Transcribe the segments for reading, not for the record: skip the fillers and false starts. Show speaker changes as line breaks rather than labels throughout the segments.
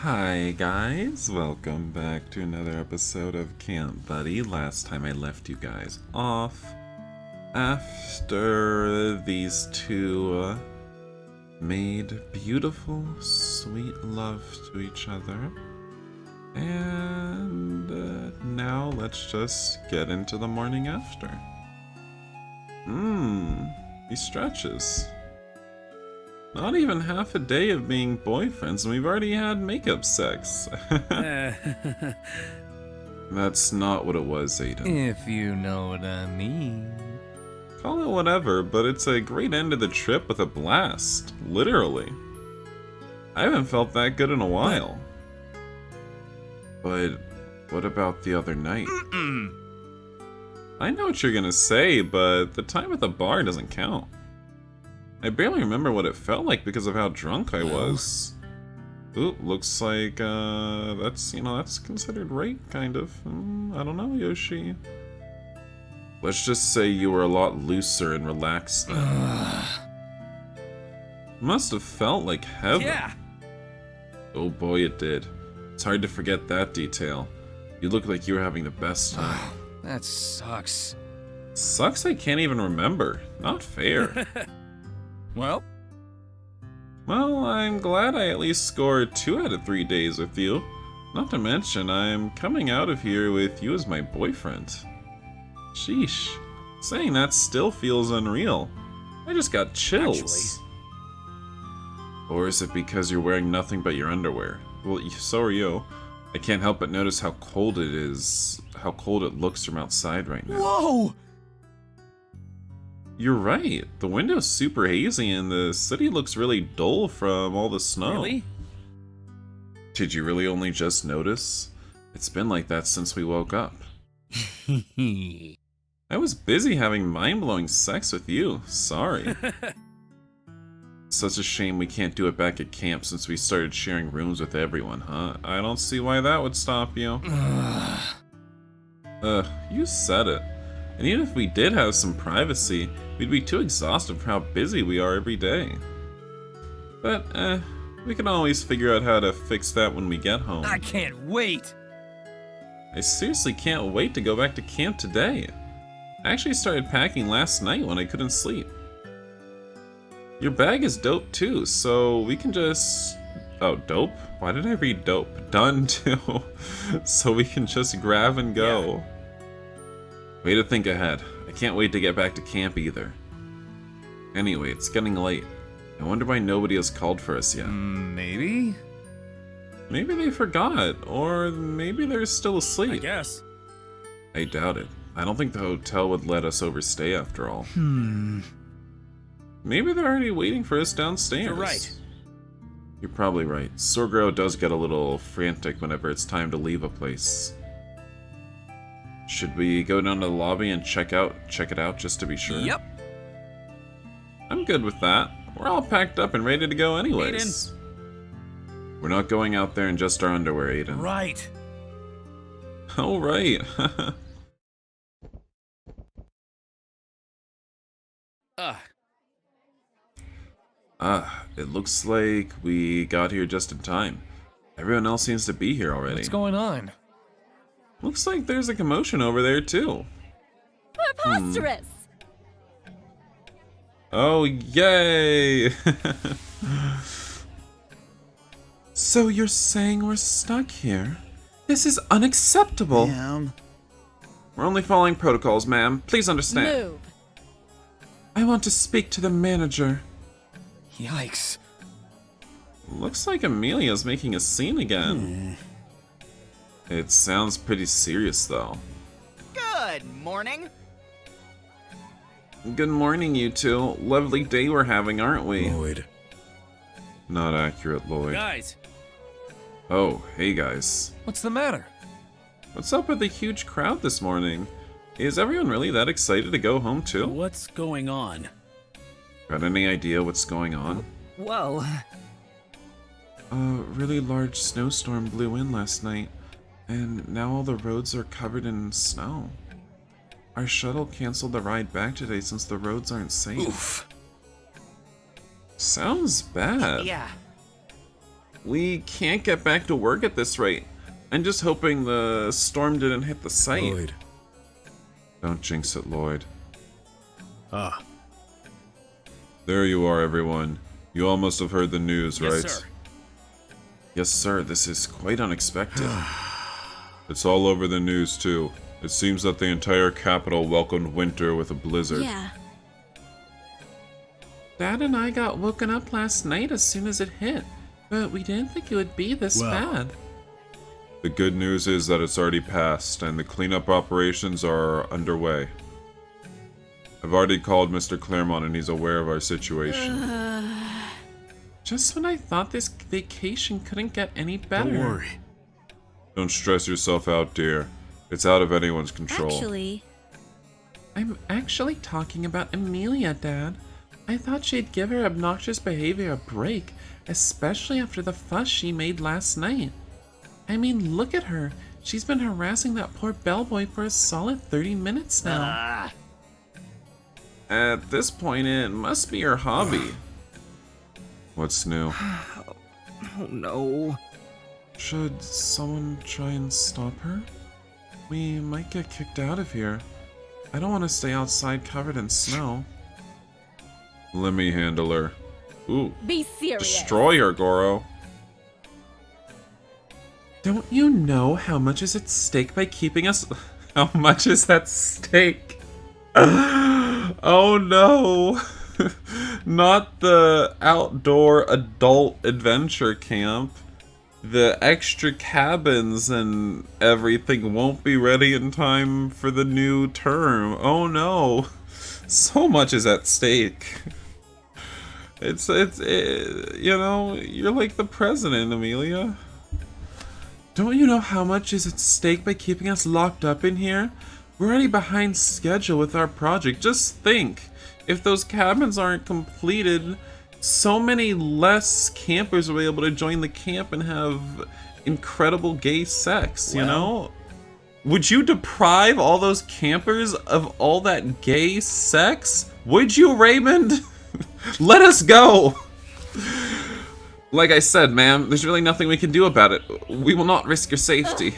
Hi guys, welcome back to another episode of Camp Buddy. Last time I left you guys off after these two made beautiful, sweet love to each other. And now let's just get into the morning after. He stretches. Not even half a day of being boyfriends, and we've already had makeup sex. That's not what it was, Aiden.
If you know what I mean.
Call it whatever, but it's a great end to the trip with a blast. Literally. I haven't felt that good in a while. But what about the other night? I know what you're gonna say, but the time at the bar doesn't count. I barely remember what it felt like because of how drunk I was. Ooh, looks like, that's considered rape, kind of. I don't know, Yoshi. Let's just say you were a lot looser and relaxed then. Must have felt like heaven.
Yeah.
Oh boy, it did. It's hard to forget that detail. You look like you were having the best time.
That sucks.
Sucks I can't even remember. Not fair.
Well,
I'm glad I at least scored 2 out of 3 days with you. Not to mention, I'm coming out of here with you as my boyfriend. Sheesh. Saying that still feels unreal. I just got chills. Or is it because you're wearing nothing but your underwear? Well, so are you. I can't help but notice how cold it is, how cold it looks from outside right now.
whoa!
You're right. The window's super hazy and the city looks really dull from all the snow.
Really?
Did you really only just notice? It's been like that since we woke up. I was busy having mind-blowing sex with you. Sorry. Such a shame we can't do it back at camp since we started sharing rooms with everyone, huh? I don't see why that would stop you. You said it. And even if we did have some privacy, we'd be too exhausted for how busy we are every day. But, we can always figure out how to fix that when we get home.
I can't wait!
I seriously can't wait to go back to camp today. I actually started packing last night when I couldn't sleep. Your bag is dope too, so we can just... Oh, dope? Why did I read dope? Done too. So we can just grab and go.
Yeah.
Way to think ahead. I can't wait to get back to camp either. Anyway, it's getting late. I wonder why nobody has called for us yet.
Maybe?
Maybe they forgot, or maybe they're still asleep.
I guess.
I doubt it. I don't think the hotel would let us overstay after all. Maybe they're already waiting for us downstairs.
You're right.
You're probably right. Sorgro does get a little frantic whenever it's time to leave a place. Should we go down to the lobby and check it out just to be sure?
Yep.
I'm good with that. We're all packed up and ready to go anyways.
Aiden.
We're not going out there in just our underwear, Aiden.
Right.
Oh, right. It looks like we got here just in time. Everyone else seems to be here already.
What's going on?
Looks like there's a commotion over there, too.
Preposterous!
Oh, yay! So you're saying we're stuck here? This is unacceptable!
Ma'am.
We're only following protocols, ma'am. Please understand.
Move.
I want to speak to the manager.
Yikes.
Looks like Amelia's making a scene again. It sounds pretty serious, though.
Good morning.
Good morning, you two. Lovely day we're having, aren't we?
Lloyd.
Not accurate, Lloyd.
Guys,
Oh, hey guys.
what's the matter?
What's up with the huge crowd this morning? Is everyone really that excited to go home too?
What's going on?
Got any idea what's going on?
Well,
A really large snowstorm blew in last night, and now all the roads are covered in snow. Our shuttle canceled the ride back today since the roads aren't safe.
Oof.
Sounds bad.
yeah.
We can't get back to work at this rate. I'm just hoping the storm didn't hit the site.
Lloyd.
Don't jinx it, Lloyd.
Ah.
There you are, everyone. You all must have heard the news, right?
Yes, sir.
Yes, sir. This is quite unexpected. It's all over the news, too. It seems that the entire capital welcomed winter with a blizzard.
Yeah.
Dad and I got woken up last night as soon as it hit, but we didn't think it would be this bad.
The good news is that it's already passed, and the cleanup operations are underway. I've already called Mr. Claremont, and he's aware of our situation.
Just when I thought this vacation couldn't get any better.
Don't worry.
Don't stress yourself out, dear. It's out of anyone's control.
Actually,
I'm actually talking about Amelia, Dad. I thought she'd give her obnoxious behavior a break, especially after the fuss she made last night. I mean, look at her. She's been harassing that poor bellboy for a solid 30 minutes now.
At this point, it must be her hobby. What's new?
Oh no.
Should someone try and stop her? We might get kicked out of here. I don't want to stay outside covered in snow.
Let me handle her. Ooh.
be serious.
Destroy her, Goro.
Don't you know how much is at stake by keeping us... How much is at stake? Oh no! Not the outdoor adult adventure camp. The extra cabins and everything won't be ready in time for the new term. Oh no! So much is at stake. It's you know, you're like the president, Amelia. Don't you know how much is at stake by keeping us locked up in here? We're already behind schedule with our project. Just think, if those cabins aren't completed, so many less campers will be able to join the camp and have incredible gay sex, you know? Would you deprive all those campers of all that gay sex? Would you, Raymond? Let us go! Like I said, ma'am, there's really nothing we can do about it. We will not risk your safety.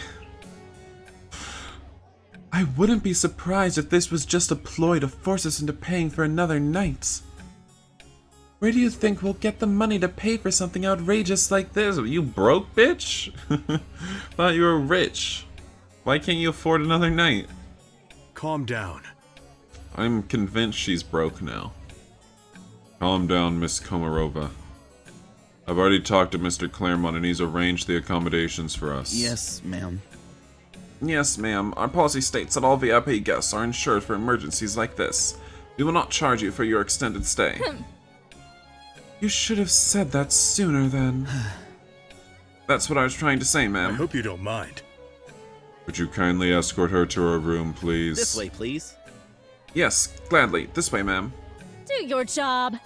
I wouldn't be surprised if this was just a ploy to force us into paying for another night. Where do you think we'll get the money to pay for something outrageous like this? Are you broke, bitch? Thought you were rich. Why can't you afford another night?
Calm down.
I'm convinced she's broke now. Calm down, Miss Komarova. I've already talked to Mr. Claremont and he's arranged the accommodations for us.
Yes, ma'am.
Yes, ma'am. Our policy states that all VIP guests are insured for emergencies like this. We will not charge you for your extended stay. You should have said that sooner then. That's what I was trying to say,
I
ma'am.
hope you don't mind.
Would you kindly escort her to her room, please?
This way, please.
Yes, gladly. This way, ma'am.
Do your job.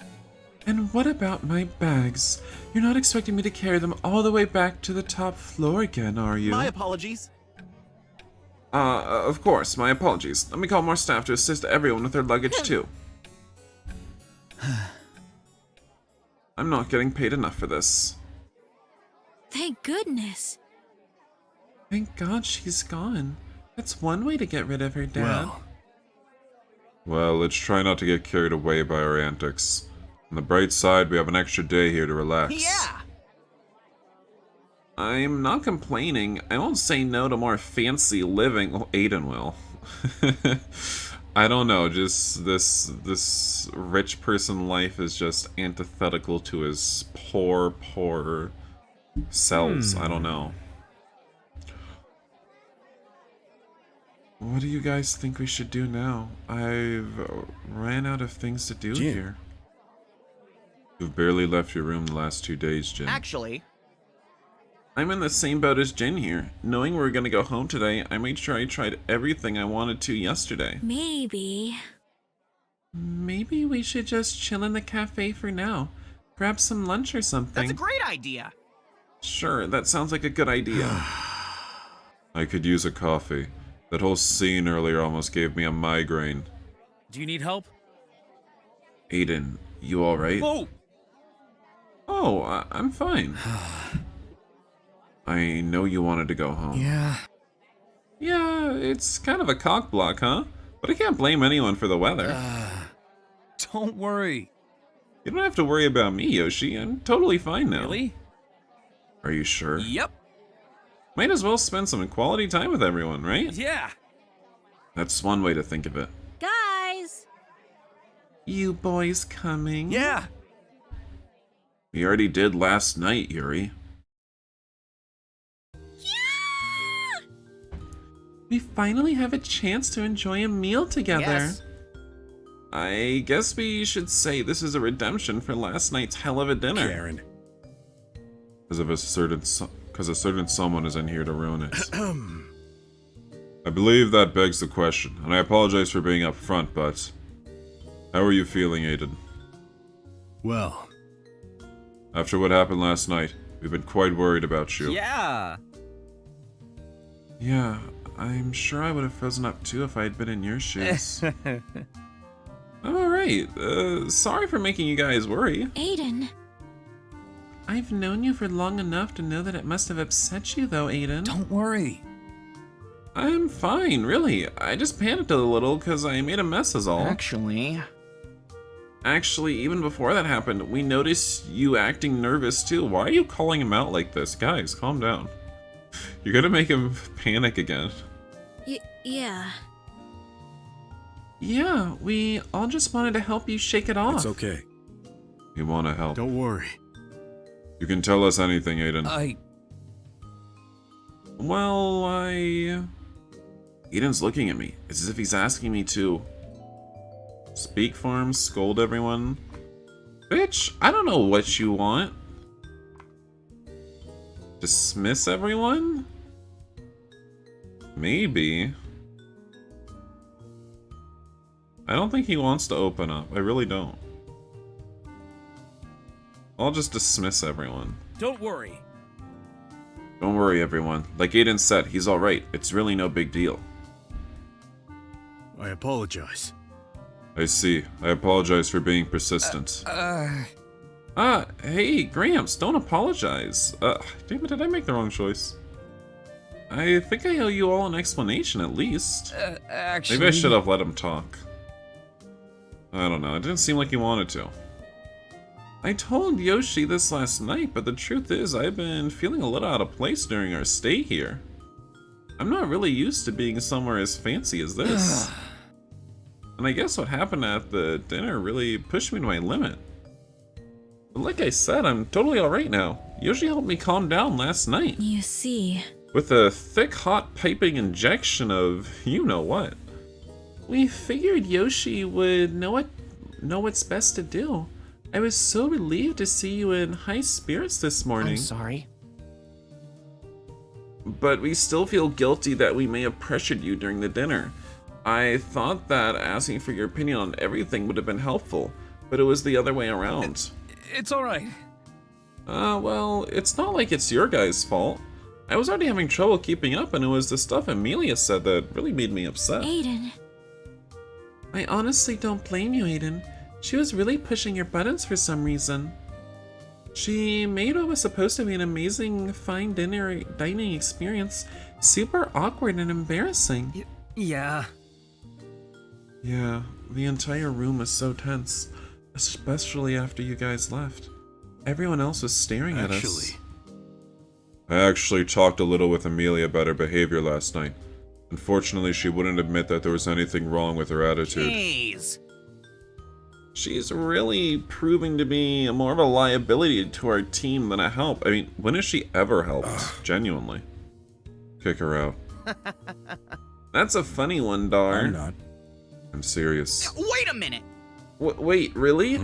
And what about my bags? You're not expecting me to carry them all the way back to the top floor again, are you?
My apologies.
Of course, my apologies. Let me call more staff to assist everyone with their luggage, too. I'm not getting paid enough for this.
Thank goodness.
Thank God she's gone. That's one way to get rid of her, Dad.
Well, let's try not to get carried away by our antics. On the bright side, we have an extra day here to relax.
Yeah.
I'm not complaining. I won't say no to more fancy living. Well, Aiden will. I don't know, just this rich person life is just antithetical to his poor selves. I don't know. What do you guys think we should do now? I've ran out of things to do
Jin.
here.
You've barely left your room the last 2 days, Jin.
Actually,
I'm in the same boat as Jin here. Knowing we were gonna go home today, I made sure I tried everything I wanted to yesterday.
Maybe.
Maybe we should just chill in the cafe for now. Grab some lunch or something.
that's a great idea.
Sure, that sounds like a good idea.
I could use a coffee. That whole scene earlier almost gave me a migraine.
Do you need help?
Aiden, you alright?
Whoa!
Oh, I'm fine. I know you wanted to go home.
Yeah.
Yeah, it's kind of a cock block, huh? But I can't blame anyone for the weather.
Don't worry.
You don't have to worry about me, Yoshi. I'm totally fine now.
Really?
Are you sure?
Yep.
Might as well spend some quality time with everyone, right?
Yeah.
That's one way to think of it.
Guys!
You boys coming?
Yeah.
We already did last night, Yuri. We finally have a chance to enjoy a meal together.
Yes.
I guess we should say this is a redemption for last night's hell of a dinner.
Karen.
Because a certain someone is in here to ruin it. I believe that begs the question, and I apologize for being upfront, but how are you feeling, Aiden?
Well,
After what happened last night, we've been quite worried about you.
Yeah.
Yeah, I'm sure I would have frozen up too if I had been in your shoes. I'm alright. Sorry for making you guys worry.
Aiden.
I've known you for long enough to know that it must have upset you though, Aiden.
Don't worry.
I'm fine, really. I just panicked a little because I made a mess is all. Actually, even before that happened, we noticed you acting nervous too. Why are you calling him out like this? Guys, calm down. You're gonna make him panic again.
Yeah.
Yeah, we all just wanted to help you shake it off.
it's okay.
You wanna help.
Don't worry.
You can tell us anything, Aiden. Well, Aiden's looking at me. It's as if he's asking me to speak for him, scold everyone. Bitch, I don't know what you want. Dismiss everyone? Maybe. I don't think he wants to open up. I really don't. I'll just dismiss everyone.
Don't worry.
Don't worry, everyone. Like Aiden said, he's alright. It's really no big deal.
I apologize.
I see. I apologize for being persistent. Hey, Gramps, don't apologize. Damn it, did I make the wrong choice? I think I owe you all an explanation, at least.
Actually...
Maybe I should have let him talk. I don't know, it didn't seem like he wanted to. I told Yoshi this last night, but the truth is I've been feeling a little out of place during our stay here. I'm not really used to being somewhere as fancy as this. And I guess what happened at the dinner really pushed me to my limit. But like I said, I'm totally alright now. Yoshi helped me calm down last night.
You see.
With a thick, hot piping injection of you-know-what. We figured Yoshi would know what's best to do. I was so relieved to see you in high spirits this morning.
I'm sorry.
But we still feel guilty that we may have pressured you during the dinner. I thought that asking for your opinion on everything would have been helpful, but it was the other way around.
It's alright.
Well, it's not like it's your guys' fault. I was already having trouble keeping up, and it was the stuff Amelia said that really made me upset.
Aiden.
I honestly don't blame you, Aiden. She was really pushing your buttons for some reason. She made what was supposed to be an amazing fine dining experience super awkward and embarrassing.
Yeah.
Yeah, the entire room was so tense, especially after you guys left. Everyone else was staring at us. I actually talked a little with Amelia about her behavior last night. Unfortunately, she wouldn't admit that there was anything wrong with her attitude.
Jeez.
She's really proving to be more of a liability to our team than a help. I mean, when has she ever helped? Genuinely. Kick her out. That's a funny one, Dar.
I'm not.
I'm serious.
Wait a minute.
Wait, really?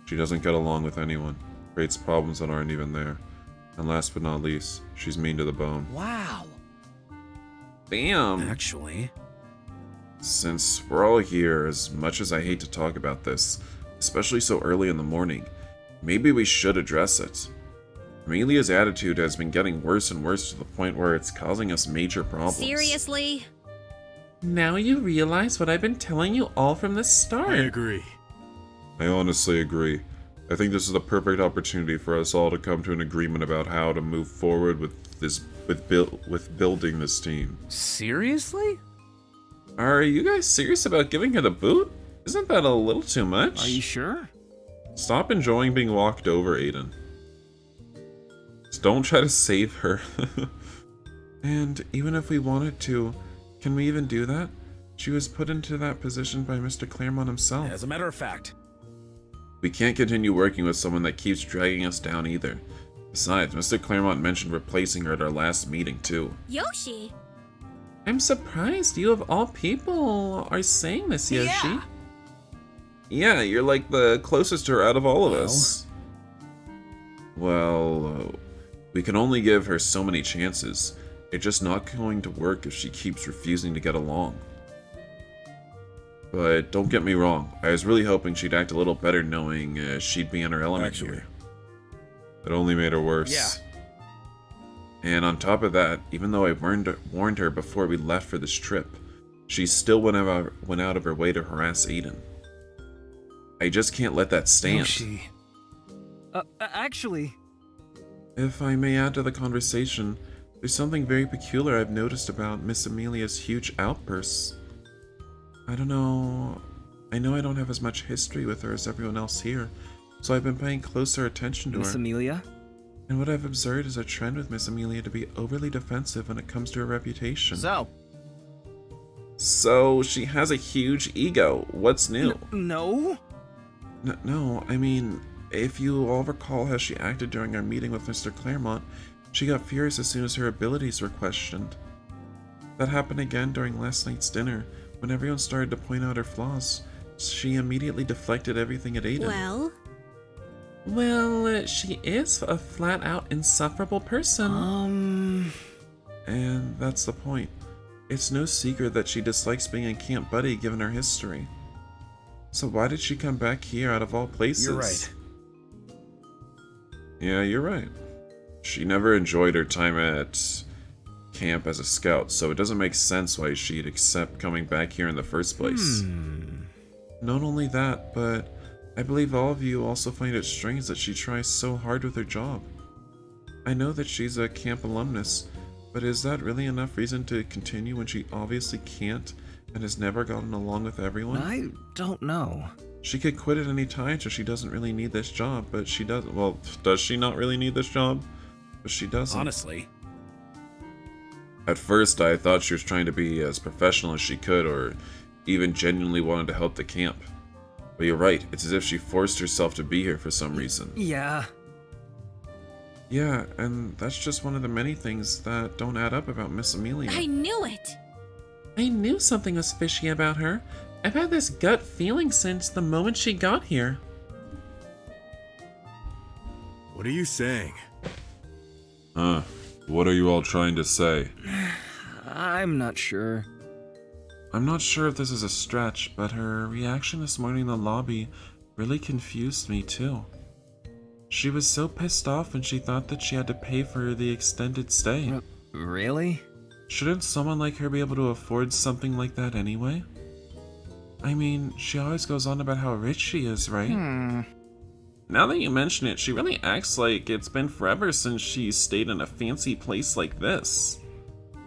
She doesn't get along with anyone. Creates problems that aren't even there. And last but not least, she's mean to the bone.
Wow.
Damn.
Actually...
Since we're all here, as much as I hate to talk about this, especially so early in the morning, maybe we should address it. Amelia's attitude has been getting worse and worse to the point where it's causing us major problems.
Seriously?
Now you realize what I've been telling you all from the start.
I agree.
I honestly agree.
I think this is the perfect opportunity for us all to come to an agreement about how to move forward with building this team.
Seriously?
Are you guys serious about giving her the boot? Isn't that a little too much?
Are you sure?
Stop enjoying being walked over, Aiden. Just don't try to save her.
And even if we wanted to, can we even do that? She was put into that position by Mr. Claremont himself.
As a matter of fact.
We can't continue working with someone that keeps dragging us down either. Besides, Mr. Claremont mentioned replacing her at our last meeting too.
Yoshi?
I'm surprised you of all people are saying this, Yoshi.
Yeah.
Yeah, you're like the closest to her out of all of us. Well, we can only give her so many chances. It's just not going to work if she keeps refusing to get along. But don't get me wrong, I was really hoping she'd act a little better knowing she'd be in her element here. It only made her worse.
Yeah.
And on top of that, even though I warned her before we left for this trip, she still went out of her way to harass Aiden. I just can't let that stand.
Yoshi. Actually,
If I may add to the conversation, there's something very peculiar I've noticed about Miss Amelia's huge outbursts. I don't know. I know I don't have as much history with her as everyone else here, so I've been paying closer attention to
Miss
her.
Amelia?
And what I've observed is a trend with Miss Amelia to be overly defensive when it comes to her reputation.
So she has a huge ego. What's new?
No?
No, I mean, if you all recall how she acted during our meeting with Mr. Claremont, she got furious as soon as her abilities were questioned. That happened again during last night's dinner, when everyone started to point out her flaws. She immediately deflected everything at Aiden. Well, she is a flat-out insufferable person. And that's the point. It's no secret that she dislikes being a camp buddy given her history. So why did she come back here out of all places?
You're right.
Yeah, you're right. She never enjoyed her time at camp as a scout, so it doesn't make sense why she'd accept coming back here in the first place.
Not only that, but I believe all of you also find it strange that she tries so hard with her job. I know that she's a camp alumnus, but is that really enough reason to continue when she obviously can't and has never gotten along with everyone?
I don't know.
She could quit at any time, so she doesn't really need this job, but she doesn't. Well, does she not really need this job? But she doesn't.
Honestly.
At first, I thought she was trying to be as professional as she could, or even genuinely wanted to help the camp. But you're right, it's as if she forced herself to be here for some reason.
Yeah.
Yeah, and that's just one of the many things that don't add up about Miss Amelia.
I knew it!
I knew something was fishy about her. I've had this gut feeling since the moment she got here.
What are you saying?
What are you all trying to say?
I'm not sure.
I'm not sure if this is a stretch, but her reaction this morning in the lobby really confused me too. She was so pissed off when she thought that she had to pay for the extended stay.
Really?
Shouldn't someone like her be able to afford something like that anyway? I mean, she always goes on about how rich she is, right? Now that you mention it, she really acts like it's been forever since she stayed in a fancy place like this.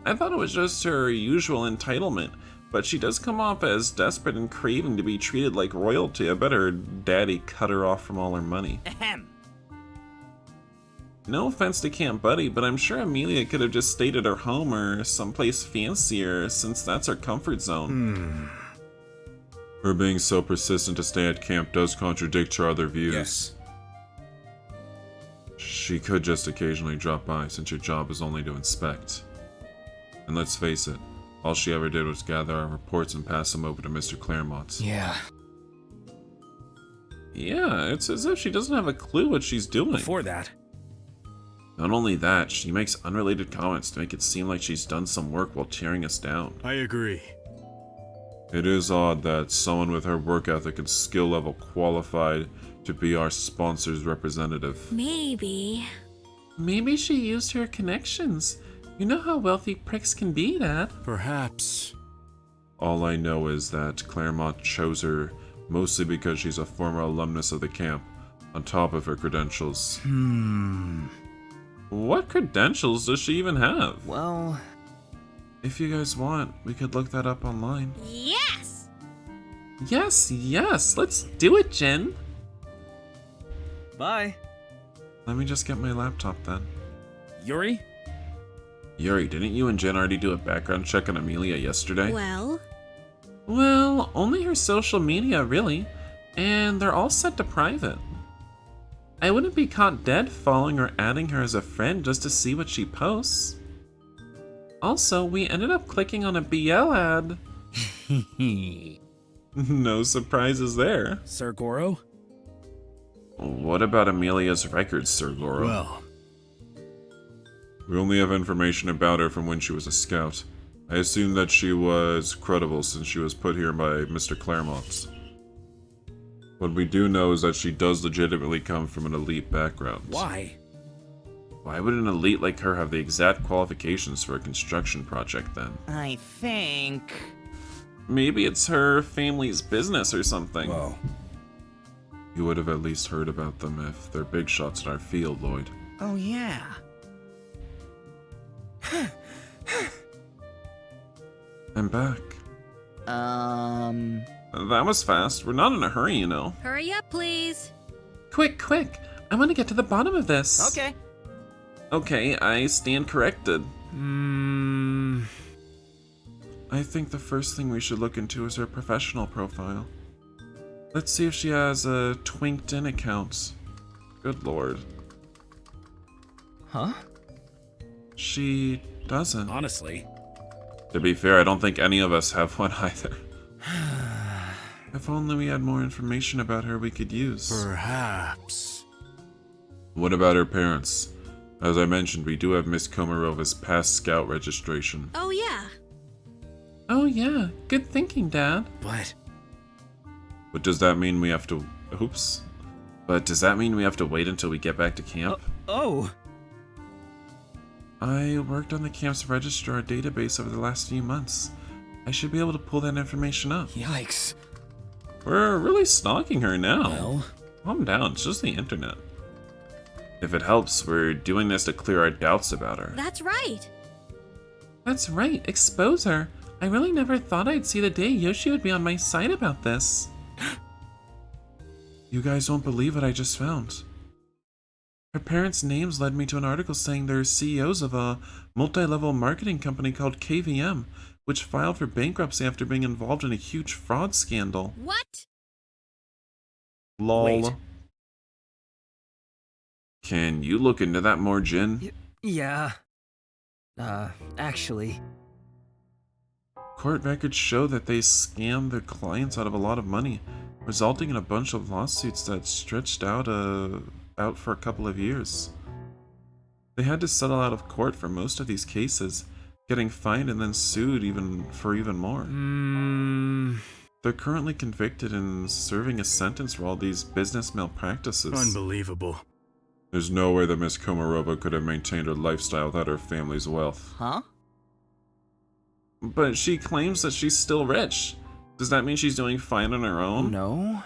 I thought it was just her usual entitlement, but she does come off as desperate and craving to be treated like royalty. I bet her daddy cut her off from all her money.
Ahem.
No offense to Camp Buddy, but I'm sure Amelia could have just stayed at her home or someplace fancier, since that's her comfort zone.
Her being so persistent to stay at camp does contradict her other views.
Yes.
She could just occasionally drop by, since her job is only to inspect. And let's face it, all she ever did was gather our reports and pass them over to Mr. Claremont.
Yeah.
Yeah, it's as if she doesn't have a clue what she's doing.
Before that.
Not only that, she makes unrelated comments to make it seem like she's done some work while tearing us down.
I agree.
It is odd that someone with her work ethic and skill level qualified to be our sponsor's representative.
Maybe.
Maybe she used her connections. You know how wealthy pricks can be, Dad.
Perhaps.
All I know is that Claremont chose her mostly because she's a former alumnus of the camp, on top of her credentials.
What credentials does she even have?
Well,
If you guys want, we could look that up online.
Yes!
Yes, let's do it, Jin.
bye.
Let me just get my laptop then.
Yuri?
Yuri, didn't you and Jen already do a background check on Amelia yesterday?
Well,
Only her social media, really. And they're all set to private. I wouldn't be caught dead following or adding her as a friend just to see what she posts. Also, we ended up clicking on a BL ad. No surprises there.
Sir Goro?
What about Amelia's records, Sir Goro?
Well,
We only have information about her from when she was a scout. I assume that she was credible since she was put here by Mr. Claremont. What we do know is that she does legitimately come from an elite background.
why?
Why would an elite like her have the exact qualifications for a construction project then?
I think...
Maybe it's her family's business or something.
Whoa.
You would have at least heard about them if they're big shots in our field, Lloyd.
Oh, yeah.
I'm back. That was fast. We're not in a hurry, you know.
hurry up, please.
Quick! I want to get to the bottom of this.
Okay.
Okay, I stand corrected.
I think the first thing we should look into is her professional profile. Let's see if she has a TwinkDin account. Good lord.
Huh?
She doesn't.
Honestly.
To be fair, I don't think any of us have one either. If only we had more information about her we could use.
Perhaps.
What about her parents? As I mentioned, we do have Miss Komarova's past scout registration.
Oh, yeah.
Oh yeah, good thinking, Dad.
But does that mean we have to... Oops. But does that mean we have to wait until we get back to camp?
Oh!
I worked on the camp's registrar database over the last few months. I should be able to pull that information up.
Yikes.
We're really stalking her now.
Well,
Calm down, it's just the internet.
If it helps, we're doing this to clear our doubts about her.
That's right.
That's right, expose her. I really never thought I'd see the day Yoshi would be on my side about this.
You guys won't believe what I just found.
Her parents' names led me to an article saying they're CEOs of a multi-level marketing company called KVM, which filed for bankruptcy after being involved in a huge fraud scandal.
What?
Lol.
Wait.
Can you look into that more, Jin?
Yeah. Actually...
Court records show that they scammed their clients out of a lot of money, resulting in a bunch of lawsuits that stretched out for a couple of years. They had to settle out of court for most of these cases, getting fined and then sued even more. They're currently convicted and serving a sentence for all these business malpractices.
unbelievable.
There's no way that Miss Komarova could have maintained her lifestyle without her family's wealth.
Huh?
But she claims that she's still rich. Does that mean she's doing fine on her own?
No?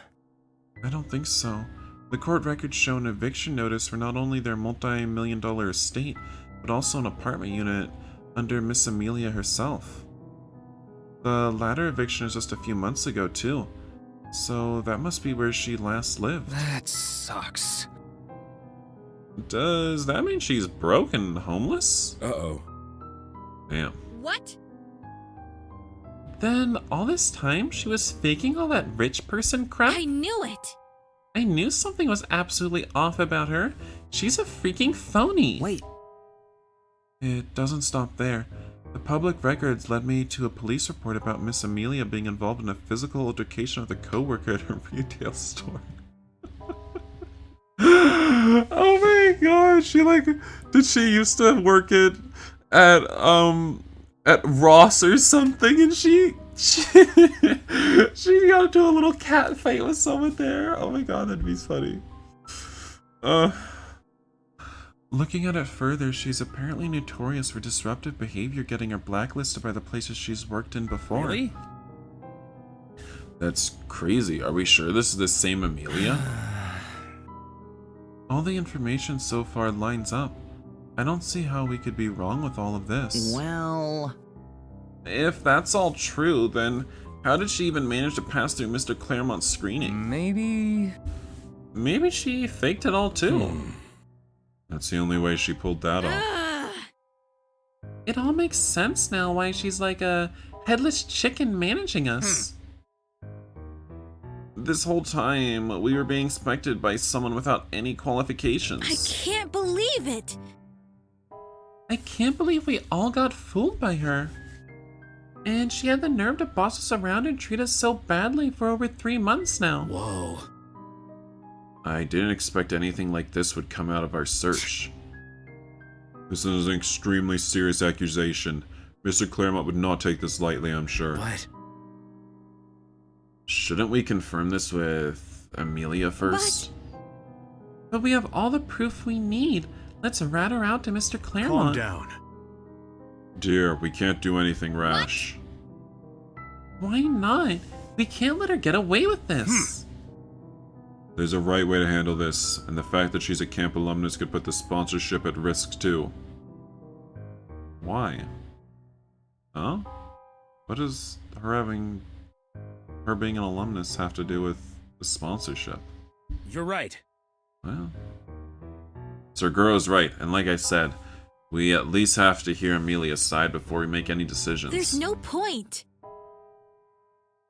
I don't think so. The court records show an eviction notice for not only their multi-million-dollar estate, but also an apartment unit under Miss Amelia herself. The latter eviction is just a few months ago, too. So that must be where she last lived.
That sucks.
Does that mean she's broke and homeless?
Uh-oh.
Damn.
What?
Then all this time she was faking all that rich person crap?
I knew it.
I knew something was absolutely off about her. She's a freaking phony.
Wait,
It doesn't stop there. The public records led me to a police report about Miss Amelia being involved in a physical altercation with a coworker at a retail store. Oh my god, did she used to work at Ross or something, and she got into a little cat fight with someone there. Oh my god, that'd be funny. Looking at it further, she's apparently notorious for disruptive behavior, getting her blacklisted by the places she's worked in before.
Really?
That's crazy. Are we sure this is the same Amelia?
All the information so far lines up. I don't see how we could be wrong with all of this.
Well,
If that's all true, then how did she even manage to pass through Mr. Claremont's screening?
maybe...
Maybe she faked it all too. That's the only way she pulled that off.
Ugh.
It all makes sense now why she's like a headless chicken managing us. This whole time, we were being inspected by someone without any qualifications.
I can't believe it.
I can't believe we all got fooled by her. And she had the nerve to boss us around and treat us so badly for over 3 months now.
Whoa.
I didn't expect anything like this would come out of our search. This is an extremely serious accusation. Mr. Claremont would not take this lightly, I'm sure.
What?
Shouldn't we confirm this with Amelia first? But we have all the proof we need. Let's rat her out to Mr.
Calm
Claremont.
down.
Dear, we can't do anything rash. Why not? We can't let her get away with this. There's a right way to handle this, and the fact that she's a camp alumnus could put the sponsorship at risk too. Why? Huh? What does her being an alumnus have to do with the sponsorship?
You're right.
Well, Sir Guro's right, and like I said, we at least have to hear Amelia's side before we make any decisions.
There's no point.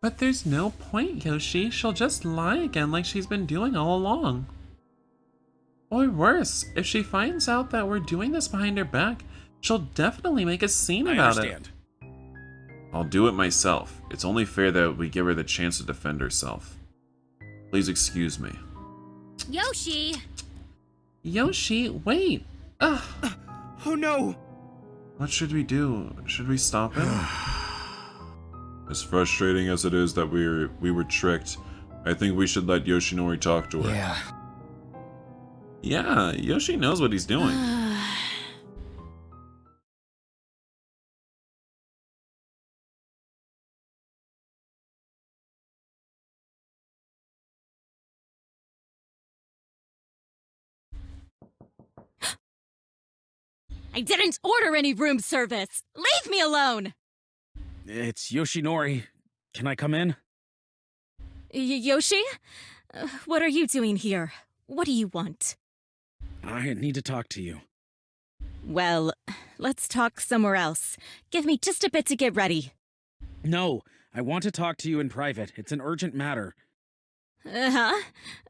But there's no point, Yoshi. She'll just lie again like she's been doing all along. Or worse, if she finds out that we're doing this behind her back, she'll definitely make a scene
I
about
understand.
it. I'll do it myself. It's only fair that we give her the chance to defend herself. Please excuse me.
Yoshi!
Yoshi, wait! Ugh.
Oh no!
What should we do? Should we stop him? As frustrating as it is that we were tricked, I think we should let Yoshinori talk to her.
Yeah.
Yeah, Yoshi knows what he's doing.
I didn't order any room service. Leave me alone.
It's Yoshinori. Can I come in?
Yoshi? What are you doing here? What do you want?
I need to talk to you.
Well, let's talk somewhere else. Give me just a bit to get ready.
No, I want to talk to you in private. It's an urgent matter.
Uh-huh?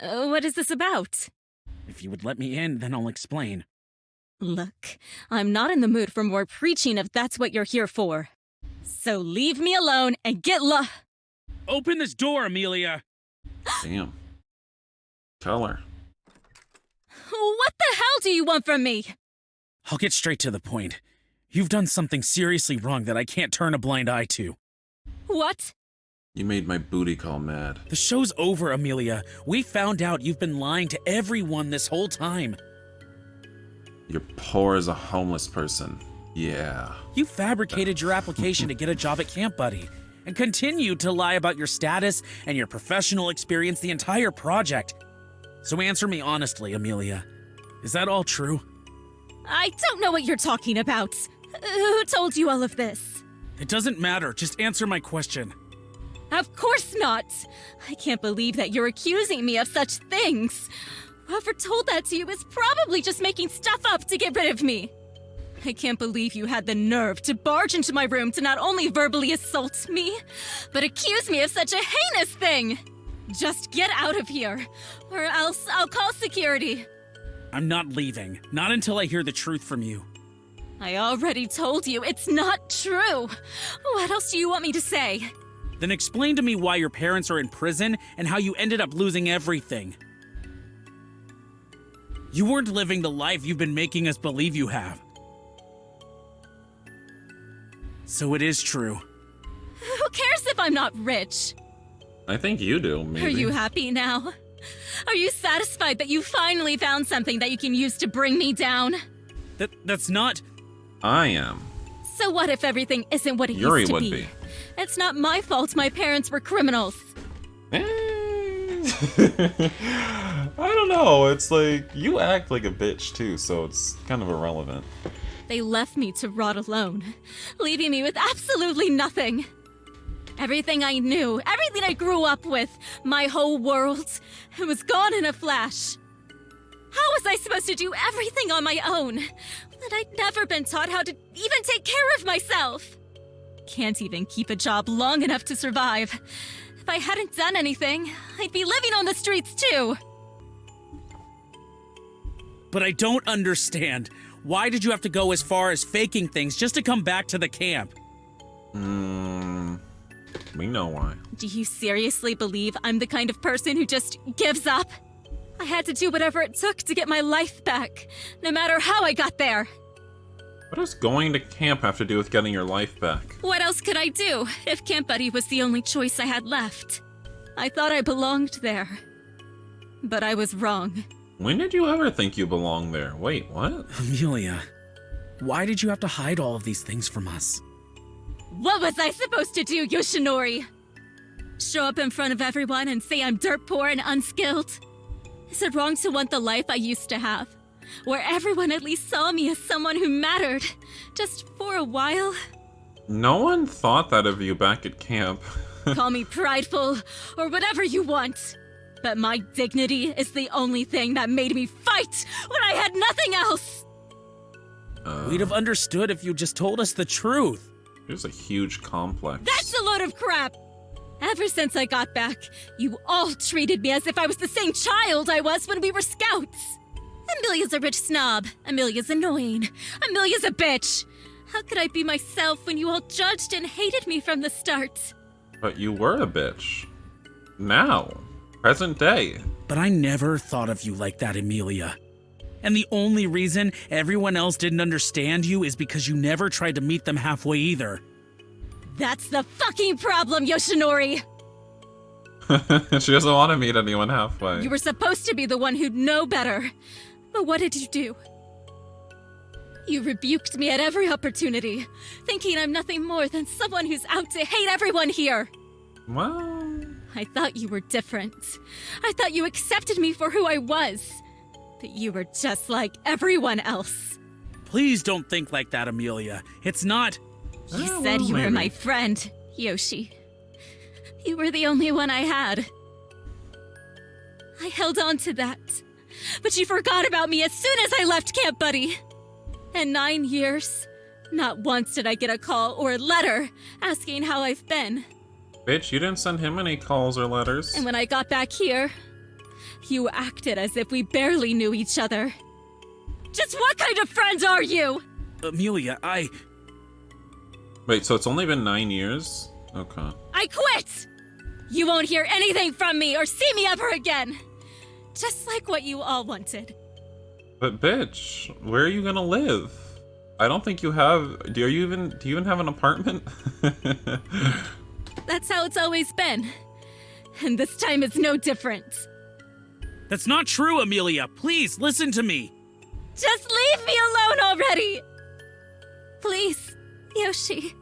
What is this about?
If you would let me in, then I'll explain.
Look, I'm not in the mood for more preaching if that's what you're here for. So leave me alone and get
Open this door, Amelia!
Damn. Tell her.
What the hell do you want from me?
I'll get straight to the point. You've done something seriously wrong that I can't turn a blind eye to.
What?
You made my booty call mad.
The show's over, Amelia. We found out you've been lying to everyone this whole time.
You're poor as a homeless person. Yeah.
You fabricated your application to get a job at Camp Buddy, and continued to lie about your status and your professional experience the entire project. So answer me honestly, Amelia. Is that all true?
I don't know what you're talking about. Who told you all of this?
It doesn't matter. Just answer my question.
Of course not. I can't believe that you're accusing me of such things. Whoever told that to you is probably just making stuff up to get rid of me. I can't believe you had the nerve to barge into my room to not only verbally assault me, but accuse me of such a heinous thing. Just get out of here, or else I'll call security.
I'm not leaving. Not until I hear the truth from you.
I already told you it's not true. What else do you want me to say?
Then explain to me why your parents are in prison and how you ended up losing everything. You weren't living the life you've been making us believe you have. So it is true.
Who cares if I'm not rich?
I think you do, maybe.
Are you happy now? Are you satisfied that you finally found something that you can use to bring me down?
That's not...
I am.
So what if everything isn't what it
Yuri
used to
would
be?
be.
It's not my fault my parents were criminals.
I don't know, it's like, you act like a bitch too, so it's kind of irrelevant.
They left me to rot alone, leaving me with absolutely nothing. Everything I knew, everything I grew up with, my whole world, it was gone in a flash. How was I supposed to do everything on my own? When I'd never been taught how to even take care of myself. Can't even keep a job long enough to survive. If I hadn't done anything, I'd be living on the streets too.
But I don't understand. Why did you have to go as far as faking things just to come back to the camp?
We know why.
Do you seriously believe I'm the kind of person who just gives up? I had to do whatever it took to get my life back, no matter how I got there.
What does going to camp have to do with getting your life back?
What else could I do if Camp Buddy was the only choice I had left? I thought I belonged there. But I was wrong.
When did you ever think you belonged there? Wait, what?
Amelia, why did you have to hide all of these things from us?
What was I supposed to do, Yoshinori? Show up in front of everyone and say I'm dirt poor and unskilled? Is it wrong to want the life I used to have? Where everyone at least saw me as someone who mattered, just for a while?
No one thought that of you back at camp.
Call me prideful, or whatever you want. But my dignity is the only thing that made me fight when I had nothing else!
We'd have understood if you just told us the truth.
There's a huge complex.
That's a load of crap! Ever since I got back, you all treated me as if I was the same child I was when we were scouts. Amelia's a rich snob. Amelia's annoying. Amelia's a bitch. How could I be myself when you all judged and hated me from the start?
But you were a bitch. Now. Present day.
But I never thought of you like that, Emilia. And the only reason everyone else didn't understand you is because you never tried to meet them halfway either.
That's the fucking problem, Yoshinori!
She doesn't want to meet anyone halfway.
You were supposed to be the one who'd know better. But what did you do? You rebuked me at every opportunity, thinking I'm nothing more than someone who's out to hate everyone here.
Well...
I thought you were different. I thought you accepted me for who I was. But you were just like everyone else.
Please don't think like that, Amelia. It's not...
You said you were my friend, Yoshi. You were the only one I had. I held on to that. But you forgot about me as soon as I left Camp Buddy. In 9 years, not once did I get a call or a letter asking how I've been.
Bitch, you didn't send him any calls or letters.
And when I got back here, you acted as if we barely knew each other. Just what kind of friend are you?
Amelia,
Wait, so it's only been 9 years? Okay.
I quit! You won't hear anything from me or see me ever again. Just like what you all wanted.
But bitch, where are you gonna live? I don't think you have... Do you even have an apartment?
That's how it's always been. And this time it's no different.
That's not true, Amelia. Please, listen to me.
Just leave me alone already! Please, Yoshi.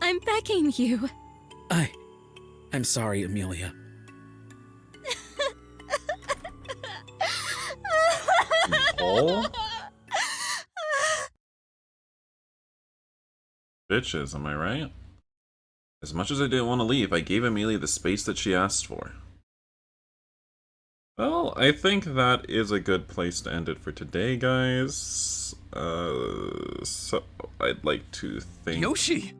I'm begging you.
I'm sorry, Amelia.
Nicole? Bitches, am I right? As much as I didn't want to leave, I gave Amelia the space that she asked for. Well, I think that is a good place to end it for today, guys. So I'd like to thank
Yoshi!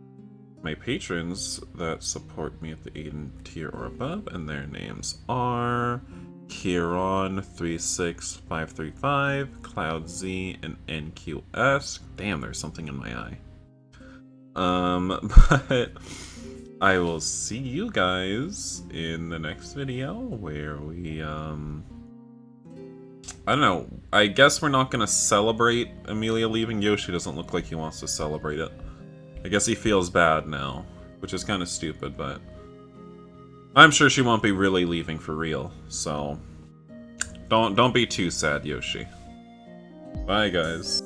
my patrons that support me at the Aiden tier or above, and their names are Kieron36535, CloudZ, and NQS. Damn, there's something in my eye. But I will see you guys in the next video where we, I don't know, I guess we're not gonna celebrate Amelia leaving. Yoshi doesn't look like he wants to celebrate it. I guess he feels bad now, which is kind of stupid, but I'm sure she won't be really leaving for real, so don't be too sad, Yoshi. Bye, guys.